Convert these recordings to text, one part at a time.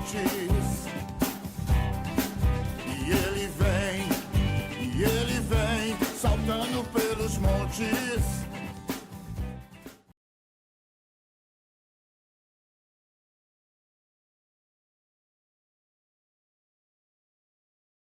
montes. E ele vem saltando pelos montes.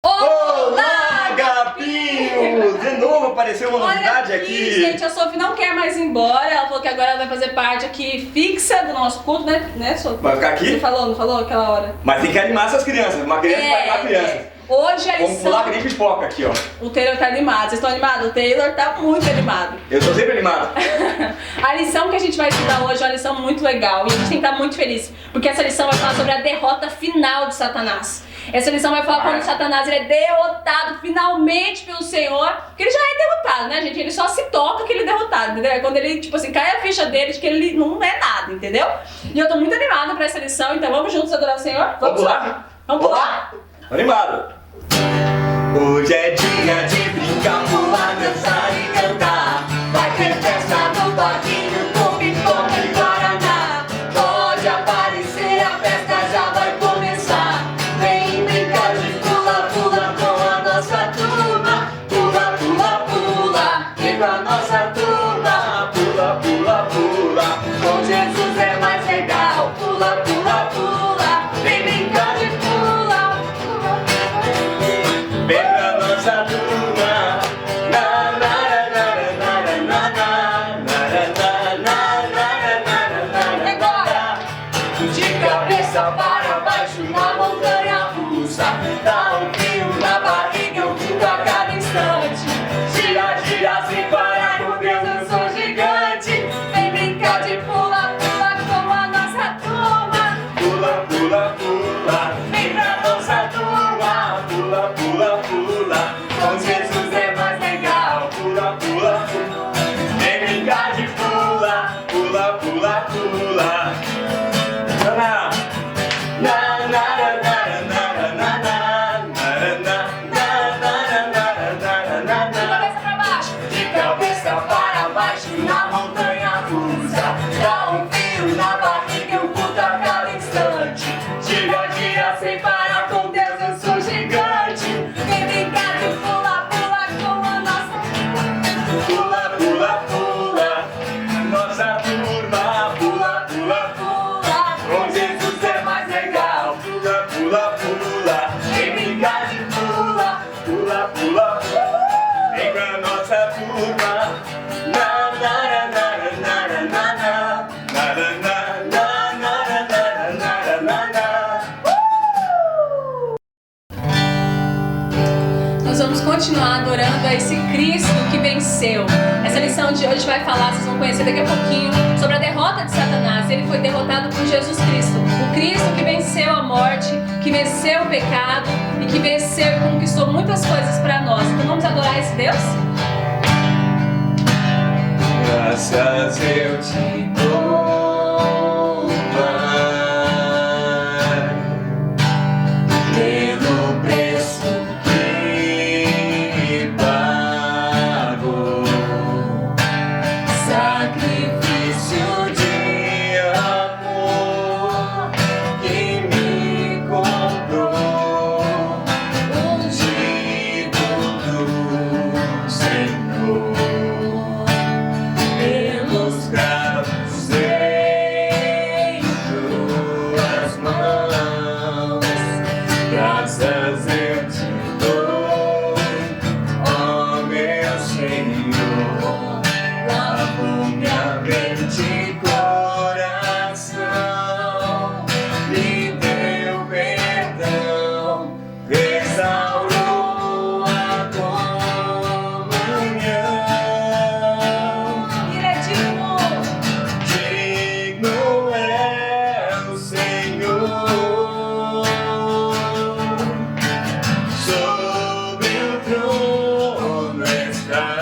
Olá, Agapinhos! De novo apareceu uma novidade aqui. Gente, a Sophie não quer mais ir embora. Ela falou que agora ela vai fazer parte aqui fixa do nosso culto, né, Sophie? Vai ficar aqui? Você falou, não falou aquela hora? Mas tem que animar essas crianças. Uma criança vai animar crianças. Hoje a Vamos lição... pular que nem pipoca aqui, ó. O Taylor tá animado. Vocês estão animados? O Taylor tá muito animado. Eu sou sempre animado. A lição que a gente vai estudar hoje é uma lição muito legal. E a gente tem que estar muito feliz. Porque essa lição vai falar sobre a derrota final de Satanás. Essa lição vai falar quando Satanás ele é derrotado finalmente pelo Senhor. Porque ele já é derrotado, né, gente? Ele só se toca que ele é derrotado, entendeu? É quando ele, tipo assim, cai a ficha dele de que ele não é nada, entendeu? E eu tô muito animada pra essa lição. Então vamos juntos adorar o Senhor? Vamos lá? Vamos pular? Animado. Hoje é dia de brincar, pular, dançar e cantar. Vai ter festa no barquinho com pipoca e guaraná. Pode aparecer, a festa já vai começar. Vem brincar de pula, pula com a nossa turma. Pula, pula, pula, vem com a nossa turma. Pula, pula, pula. Com Jesus é mais legal. Pula, pula, pula, vem brincar de pula, pula, pula. Vem pra nossa turma. Na, na, na, na, na, na, na, Agora, de cabeça para baixo na montanha russa. Dá um frio na barriga, eu fico a cada instante. Gira, gira sem parar, com Deus eu sou gigante. Vem brincar de pula, pula com a nossa turma. Pula, pula, pula. Vem pra nossa turma. Pula, pula, pula. Com Jesus é mais legal. Pula, pula, pula. Vem brincar de pula. Pula, pula, pula. Na, na, na, na, na, na, na, na, De cabeça pra baixo. De cabeça para baixo na montanha russa. Dá um frio na barriga, eu puto a cada instante. Gira, gira sem parar, com Deus eu sou gigante. Vem brincar de pula, pula com a nossa Pula, pula, pula. Nossa turma. Pula, pula, pula. com Jesus é mais legal. Pula, pula, pula. Vem brincar de pula. Pula, pula, vem com a nossa turma. Na, na, na, na, na, na, na. Na, na, na, na, na, na, na, na. Nós vamos continuar adorando a esse Cristo que venceu. Essa lição de hoje vai falar, vocês vão conhecer daqui a pouquinho, sobre a derrota de Satanás. Ele foi derrotado por Jesus Cristo. O Cristo que venceu a morte, que venceu o pecado e que venceu e conquistou muitas coisas para nós. Então vamos adorar esse Deus? Graças eu te dou, Pai, pelo preço que pagou, sacrifício de amor que me comprou, ungido do Senhor. Pelos cravos em tuas mãos, graças eu te dou, ó meu Senhor. Lavo minha mente e coração, me deu perdão, restaurou a comunhão. Ele é digno. Digno é o Senhor, sobre o trono está,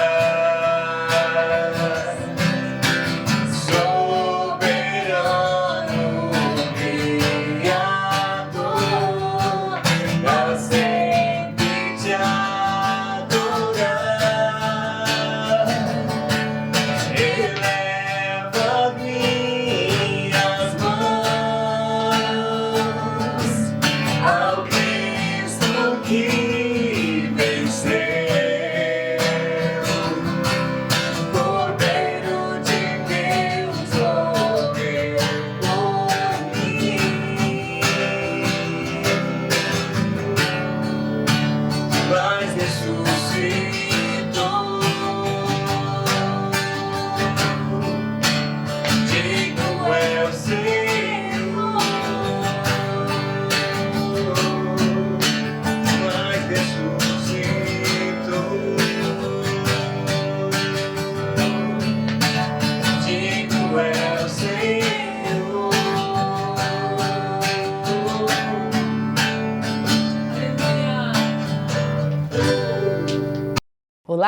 sobre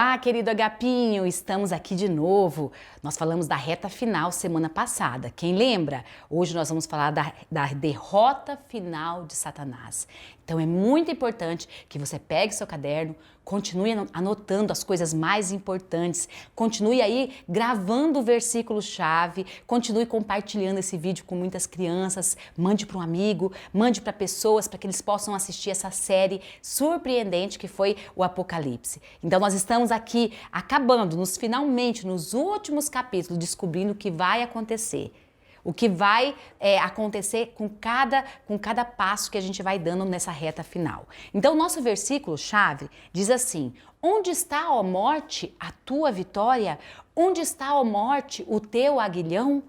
Olá, querido Agapinho, estamos aqui de novo. Nós falamos da reta final semana passada. Quem lembra? Hoje nós vamos falar da derrota final de Satanás. Então é muito importante que você pegue seu caderno, continue anotando as coisas mais importantes, continue aí gravando o versículo-chave, continue compartilhando esse vídeo com muitas crianças, mande para um amigo, mande para pessoas para que eles possam assistir essa série surpreendente que foi o Apocalipse. Então nós estamos aqui acabando, finalmente, nos últimos capítulos, descobrindo o que vai acontecer. O que vai acontecer com cada passo que a gente vai dando nessa reta final. Então, nosso versículo-chave diz assim: onde está, ó morte, a tua vitória? Onde está, ó morte, o teu aguilhão?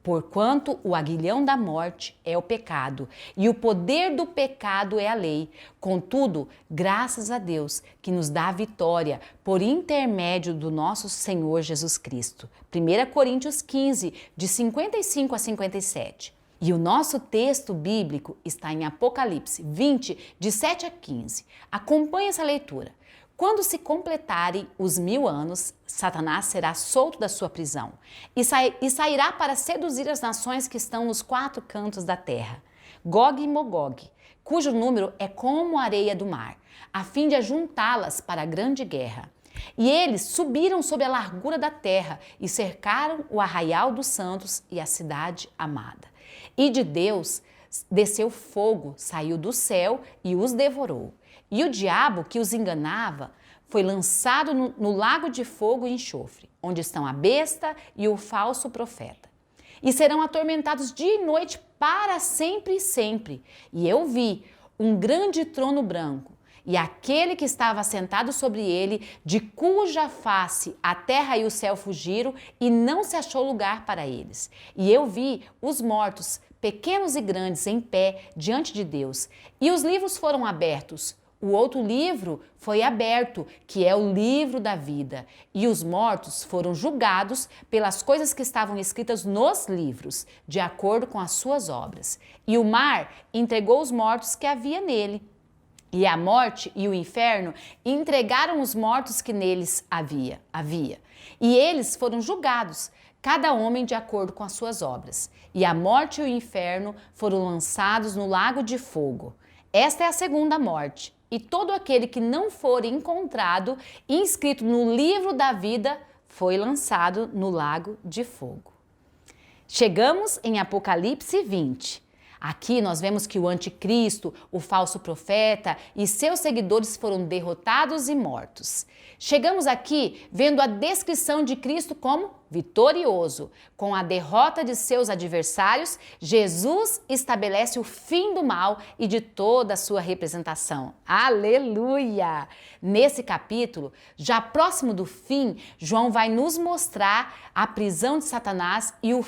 Porquanto o aguilhão da morte é o pecado, e o poder do pecado é a lei. Contudo, graças a Deus que nos dá a vitória por intermédio do nosso Senhor Jesus Cristo. 1 Coríntios 15, de 55 a 57. E o nosso texto bíblico está em Apocalipse 20, de 7 a 15. Acompanhe essa leitura. Quando se completarem os 1000 anos, Satanás será solto da sua prisão e sairá para seduzir as nações que estão nos 4 cantos da terra, Gog e Magog, cujo número é como a areia do mar, a fim de ajuntá-las para a grande guerra. E eles subiram sobre a largura da terra e cercaram o arraial dos santos e a cidade amada. E de Deus desceu fogo, saiu do céu e os devorou. E o diabo que os enganava foi lançado no lago de fogo e enxofre, onde estão a besta e o falso profeta. E serão atormentados dia e noite para sempre e sempre. E eu vi um grande trono branco, e aquele que estava sentado sobre ele, de cuja face a terra e o céu fugiram, e não se achou lugar para eles. E eu vi os mortos, pequenos e grandes, em pé diante de Deus. E os livros foram abertos. O outro livro foi aberto, que é o livro da vida, e os mortos foram julgados pelas coisas que estavam escritas nos livros, de acordo com as suas obras. E o mar entregou os mortos que havia nele. E a morte e o inferno entregaram os mortos que neles havia. E eles foram julgados, cada homem de acordo com as suas obras. E a morte e o inferno foram lançados no lago de fogo. Esta é a segunda morte. E todo aquele que não for encontrado inscrito no livro da vida foi lançado no lago de fogo. Chegamos em Apocalipse 20. Aqui nós vemos que o anticristo, o falso profeta e seus seguidores foram derrotados e mortos. Chegamos aqui vendo a descrição de Cristo como vitorioso. Com a derrota de seus adversários, Jesus estabelece o fim do mal e de toda a sua representação. Aleluia! Nesse capítulo, já próximo do fim, João vai nos mostrar a prisão de Satanás e o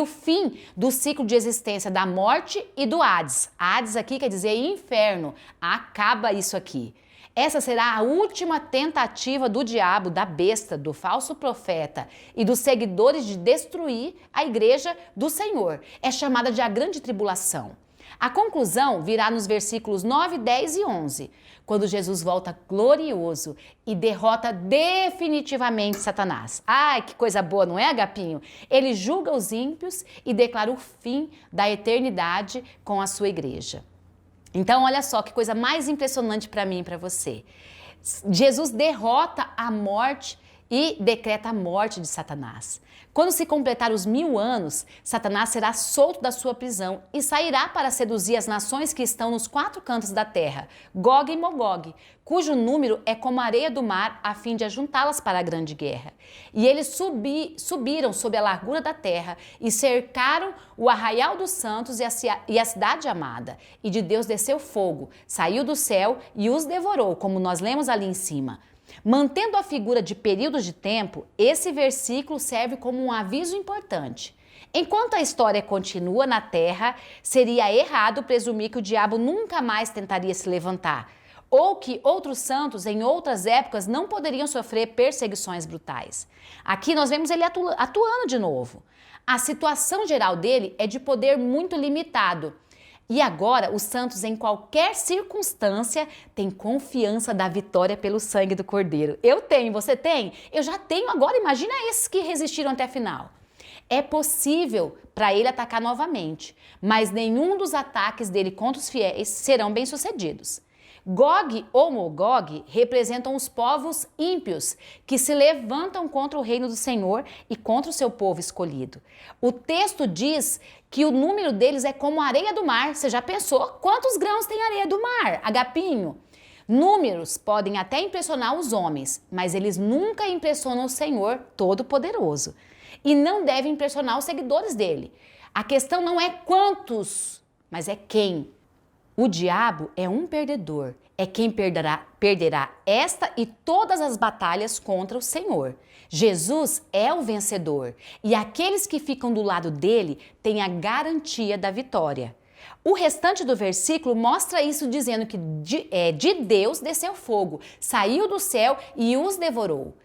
fim do ciclo de existência da morte e do Hades. Hades aqui quer dizer inferno. Acaba isso aqui. Essa será a última tentativa do diabo, da besta, do falso profeta e dos seguidores de destruir a igreja do Senhor. É chamada de a grande tribulação. A conclusão virá nos versículos 9, 10 e 11, quando Jesus volta glorioso e derrota definitivamente Satanás. Ai, que coisa boa, não é, Agapinho? Ele julga os ímpios e declara o fim da eternidade com a sua igreja. Então, olha só que coisa mais impressionante para mim e para você. Jesus derrota a morte e decreta a morte de Satanás. Quando se completar os 1000 anos, Satanás será solto da sua prisão e sairá para seduzir as nações que estão nos 4 cantos da terra, Gog e Magog, cujo número é como a areia do mar, a fim de ajuntá-las para a grande guerra. E eles subiram sob a largura da terra e cercaram o arraial dos santos e a cidade amada. E de Deus desceu fogo, saiu do céu e os devorou, como nós lemos ali em cima. Mantendo a figura de períodos de tempo, esse versículo serve como um aviso importante. Enquanto a história continua na terra, seria errado presumir que o diabo nunca mais tentaria se levantar, ou que outros santos em outras épocas não poderiam sofrer perseguições brutais. Aqui nós vemos ele atuando de novo. A situação geral dele é de poder muito limitado. E agora, os santos, em qualquer circunstância, têm confiança da vitória pelo sangue do Cordeiro. Eu tenho, você tem? Eu já tenho agora, imagina esses que resistiram até a final. É possível para ele atacar novamente, mas nenhum dos ataques dele contra os fiéis serão bem-sucedidos. Gog ou Magog representam os povos ímpios que se levantam contra o reino do Senhor e contra o seu povo escolhido. O texto diz que o número deles é como a areia do mar. Você já pensou quantos grãos tem a areia do mar, Agapinho? Números podem até impressionar os homens, mas eles nunca impressionam o Senhor Todo-Poderoso. E não devem impressionar os seguidores dele. A questão não é quantos, mas é quem. O diabo é um perdedor, é quem perderá esta e todas as batalhas contra o Senhor. Jesus é o vencedor e aqueles que ficam do lado dele têm a garantia da vitória. O restante do versículo mostra isso dizendo que de Deus desceu fogo, saiu do céu e os devorou.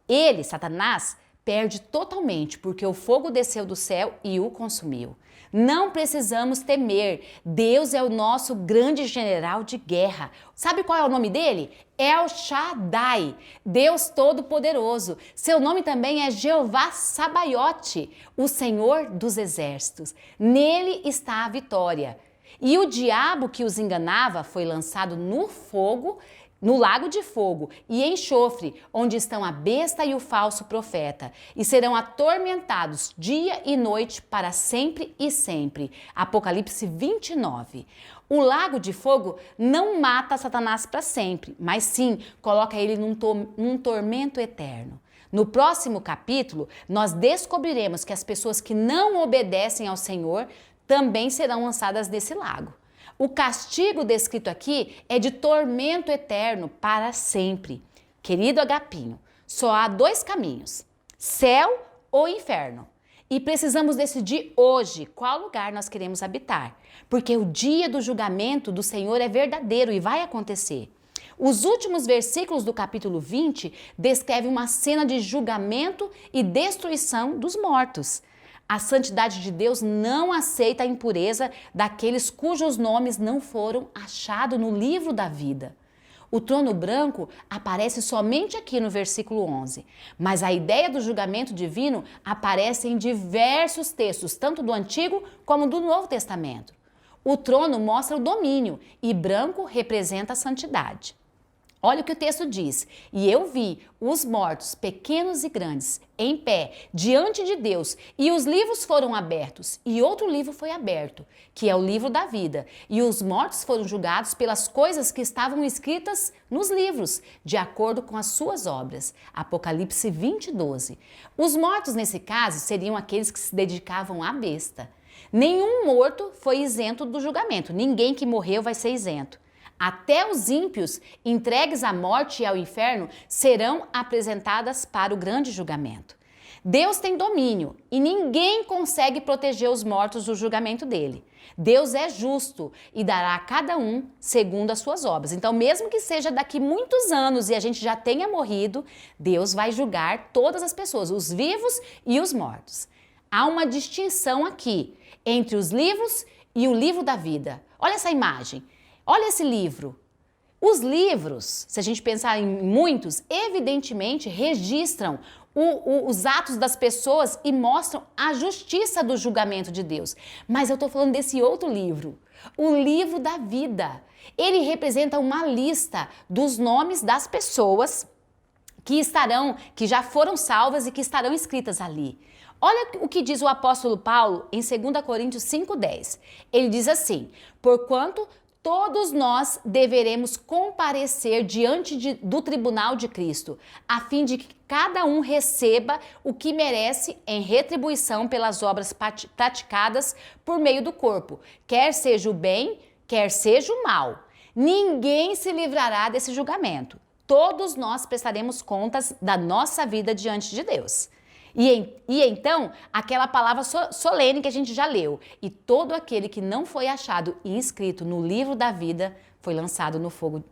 Ele, Satanás, perde totalmente porque o fogo desceu do céu e o consumiu. Não precisamos temer. Deus é o nosso grande general de guerra. Sabe qual é o nome dele? El Shaddai, Deus Todo-Poderoso. Seu nome também é Jeová Sabaiote, o Senhor dos Exércitos. Nele está a vitória. E o diabo que os enganava foi lançado no fogo, no lago de fogo e enxofre, onde estão a besta e o falso profeta, e serão atormentados dia e noite para sempre e sempre. Apocalipse 29. O lago de fogo não mata Satanás para sempre, mas sim coloca ele num tormento eterno. No próximo capítulo, nós descobriremos que as pessoas que não obedecem ao Senhor também serão lançadas nesse lago. O castigo descrito aqui é de tormento eterno para sempre. Querido Agapinho, só há dois caminhos, céu ou inferno. E precisamos decidir hoje qual lugar nós queremos habitar, porque o dia do julgamento do Senhor é verdadeiro e vai acontecer. Os últimos versículos do capítulo 20 descrevem uma cena de julgamento e destruição dos mortos. A santidade de Deus não aceita a impureza daqueles cujos nomes não foram achados no livro da vida. O trono branco aparece somente aqui no versículo 11, mas a ideia do julgamento divino aparece em diversos textos, tanto do Antigo como do Novo Testamento. O trono mostra o domínio e branco representa a santidade. Olha o que o texto diz: e eu vi os mortos, pequenos e grandes, em pé, diante de Deus, e os livros foram abertos, e outro livro foi aberto, que é o livro da vida, e os mortos foram julgados pelas coisas que estavam escritas nos livros, de acordo com as suas obras. Apocalipse 20, 12. Os mortos, nesse caso, seriam aqueles que se dedicavam à besta. Nenhum morto foi isento do julgamento, ninguém que morreu vai ser isento. Até os ímpios, entregues à morte e ao inferno, serão apresentadas para o grande julgamento. Deus tem domínio e ninguém consegue proteger os mortos do julgamento dele. Deus é justo e dará a cada um segundo as suas obras. Então, mesmo que seja daqui muitos anos e a gente já tenha morrido, Deus vai julgar todas as pessoas, os vivos e os mortos. Há uma distinção aqui entre os livros e o livro da vida. Olha essa imagem. Olha esse livro. Os livros, se a gente pensar em muitos, evidentemente registram os atos das pessoas e mostram a justiça do julgamento de Deus. Mas eu estou falando desse outro livro, o livro da vida. Ele representa uma lista dos nomes das pessoas que já foram salvas e que estarão escritas ali. Olha o que diz o apóstolo Paulo em 2 Coríntios 5,10. Ele diz assim: porquanto todos nós deveremos comparecer diante do tribunal de Cristo, a fim de que cada um receba o que merece em retribuição pelas obras praticadas por meio do corpo, quer seja o bem, quer seja o mal. Ninguém se livrará desse julgamento. Todos nós prestaremos contas da nossa vida diante de Deus. E então, aquela palavra solene que a gente já leu: e todo aquele que não foi achado e inscrito no livro da vida foi lançado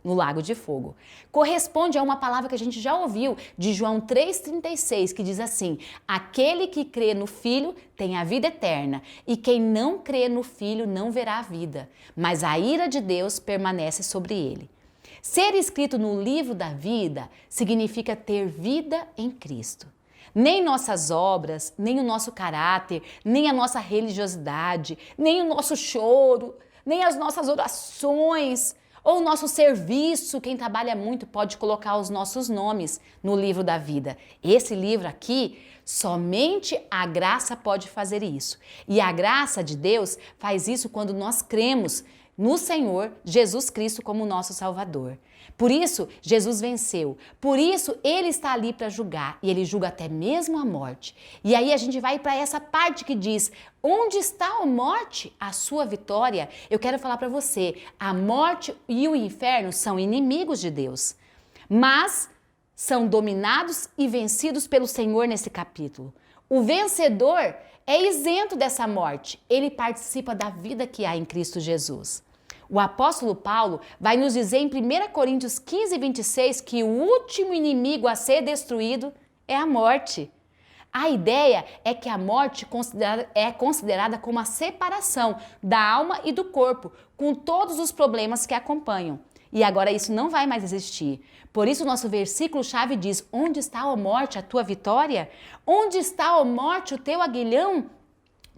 no lago de fogo. Corresponde a uma palavra que a gente já ouviu de João 3,36, que diz assim: aquele que crê no Filho tem a vida eterna, e quem não crê no Filho não verá a vida, mas a ira de Deus permanece sobre ele. Ser escrito no livro da vida significa ter vida em Cristo. Nem nossas obras, nem o nosso caráter, nem a nossa religiosidade, nem o nosso choro, nem as nossas orações ou o nosso serviço. Quem trabalha muito pode colocar os nossos nomes no livro da vida. Esse livro aqui, somente a graça pode fazer isso. E a graça de Deus faz isso quando nós cremos no Senhor Jesus Cristo como nosso Salvador. Por isso, Jesus venceu. Por isso, Ele está ali para julgar. E Ele julga até mesmo a morte. E aí a gente vai para essa parte que diz: onde está a morte, a sua vitória? Eu quero falar para você, a morte e o inferno são inimigos de Deus. Mas são dominados e vencidos pelo Senhor nesse capítulo. O vencedor é isento dessa morte. Ele participa da vida que há em Cristo Jesus. O apóstolo Paulo vai nos dizer em 1 Coríntios 15, 26 que o último inimigo a ser destruído é a morte. A ideia é que a morte é considerada como a separação da alma e do corpo, com todos os problemas que acompanham. E agora isso não vai mais existir. Por isso o nosso versículo-chave diz: onde está, ó morte, a tua vitória? Onde está, ó morte, o teu aguilhão?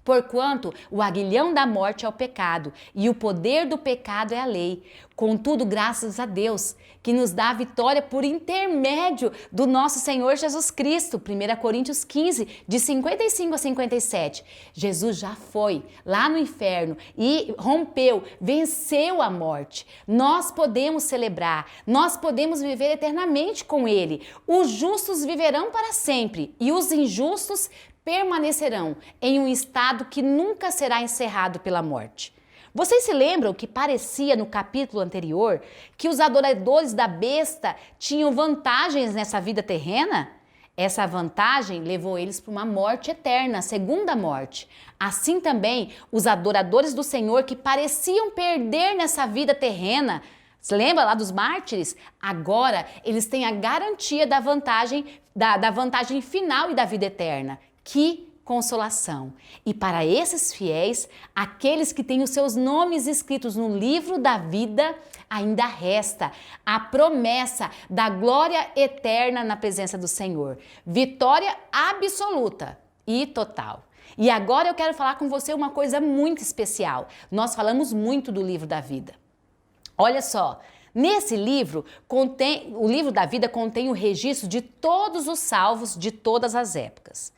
Porquanto o aguilhão da morte é o pecado, e o poder do pecado é a lei. Contudo, graças a Deus, que nos dá a vitória por intermédio do nosso Senhor Jesus Cristo. 1 Coríntios 15, de 55 a 57. Jesus já foi lá no inferno e rompeu, venceu a morte. Nós podemos celebrar, nós podemos viver eternamente com Ele. Os justos viverão para sempre e os injustos permanecerão em um estado que nunca será encerrado pela morte. Vocês se lembram que parecia no capítulo anterior que os adoradores da besta tinham vantagens nessa vida terrena? Essa vantagem levou eles para uma morte eterna, a segunda morte. Assim também, os adoradores do Senhor que pareciam perder nessa vida terrena, se lembra lá dos mártires? Agora eles têm a garantia da vantagem final e da vida eterna. Que consolação! E para esses fiéis, aqueles que têm os seus nomes escritos no livro da vida, ainda resta a promessa da glória eterna na presença do Senhor. Vitória absoluta e total. E agora eu quero falar com você uma coisa muito especial. Nós falamos muito do livro da vida. Olha só, nesse livro, o livro da vida contém o registro de todos os salvos de todas as épocas.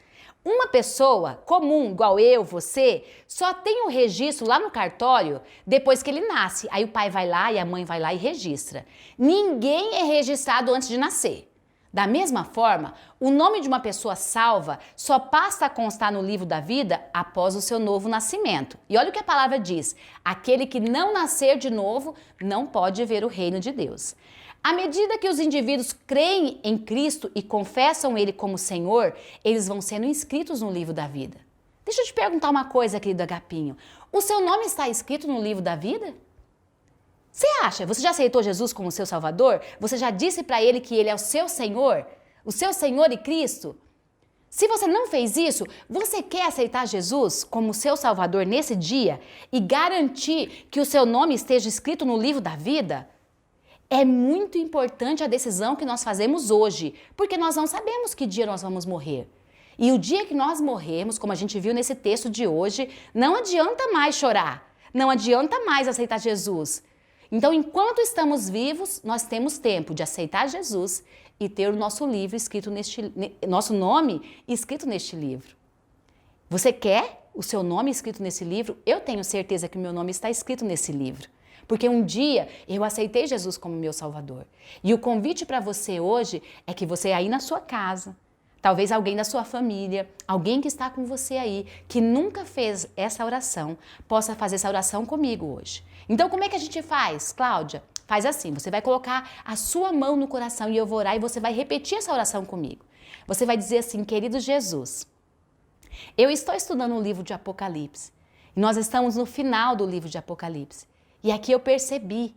Uma pessoa comum, igual eu, você, só tem o registro lá no cartório depois que ele nasce. Aí o pai vai lá e a mãe vai lá e registra. Ninguém é registrado antes de nascer. Da mesma forma, o nome de uma pessoa salva só passa a constar no livro da vida após o seu novo nascimento. E olha o que a palavra diz: aquele que não nascer de novo não pode ver o reino de Deus. À medida que os indivíduos creem em Cristo e confessam Ele como Senhor, eles vão sendo inscritos no livro da vida. Deixa eu te perguntar uma coisa, querido Agapinho. O seu nome está escrito no livro da vida? Você acha? Você já aceitou Jesus como seu Salvador? Você já disse para Ele que Ele é o seu Senhor e Cristo? Se você não fez isso, você quer aceitar Jesus como seu Salvador nesse dia e garantir que o seu nome esteja escrito no livro da vida? É muito importante a decisão que nós fazemos hoje, porque nós não sabemos que dia nós vamos morrer. E o dia que nós morrermos, como a gente viu nesse texto de hoje, não adianta mais chorar, não adianta mais aceitar Jesus. Então, enquanto estamos vivos, nós temos tempo de aceitar Jesus e ter o nosso nosso nome escrito neste livro. Você quer o seu nome escrito nesse livro? Eu tenho certeza que o meu nome está escrito nesse livro. Porque um dia eu aceitei Jesus como meu Salvador. E o convite para você hoje é que você aí na sua casa, talvez alguém da sua família, alguém que está com você aí, que nunca fez essa oração, possa fazer essa oração comigo hoje. Então como é que a gente faz, Cláudia? Faz assim, você vai colocar a sua mão no coração e eu vou orar e você vai repetir essa oração comigo. Você vai dizer assim: querido Jesus, eu estou estudando o livro de Apocalipse. E nós estamos no final do livro de Apocalipse. E aqui eu percebi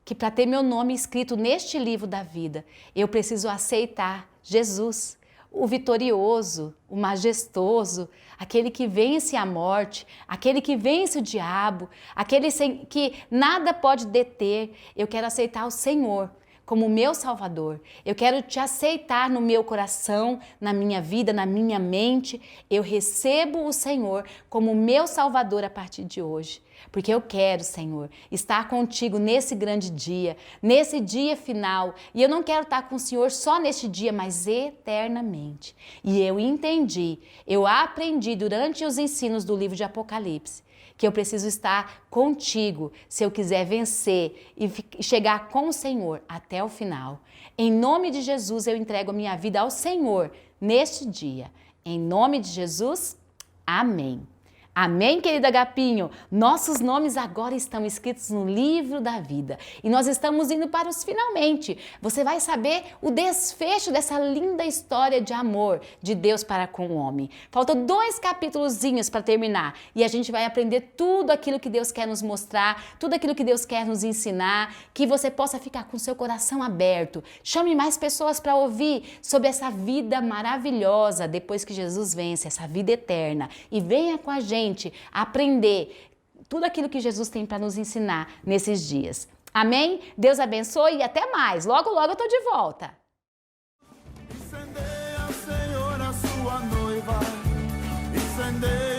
que para ter meu nome escrito neste livro da vida, eu preciso aceitar Jesus, o vitorioso, o majestoso, aquele que vence a morte, aquele que vence o diabo, aquele que nada pode deter. Eu quero aceitar o Senhor como meu Salvador. Eu quero te aceitar no meu coração, na minha vida, na minha mente. Eu recebo o Senhor como meu Salvador a partir de hoje. Porque eu quero, Senhor, estar contigo nesse grande dia, nesse dia final. E eu não quero estar com o Senhor só neste dia, mas eternamente. E eu entendi, eu aprendi durante os ensinos do livro de Apocalipse, que eu preciso estar contigo se eu quiser vencer e chegar com o Senhor até o final. Em nome de Jesus, eu entrego a minha vida ao Senhor neste dia. Em nome de Jesus, amém. Amém, querido Agapinho? Nossos nomes agora estão escritos no livro da vida e nós estamos indo para os finalmente. Você vai saber o desfecho dessa linda história de amor de Deus para com o homem. Faltam 2 capítulozinhos para terminar e a gente vai aprender tudo aquilo que Deus quer nos mostrar, tudo aquilo que Deus quer nos ensinar, que você possa ficar com seu coração aberto. Chame mais pessoas para ouvir sobre essa vida maravilhosa depois que Jesus vence, essa vida eterna, e venha com a gente aprender tudo aquilo que Jesus tem para nos ensinar nesses dias. Amém? Deus abençoe e até mais. Logo, logo eu tô de volta. Incendeia, Senhor, a sua noiva. Incendeia.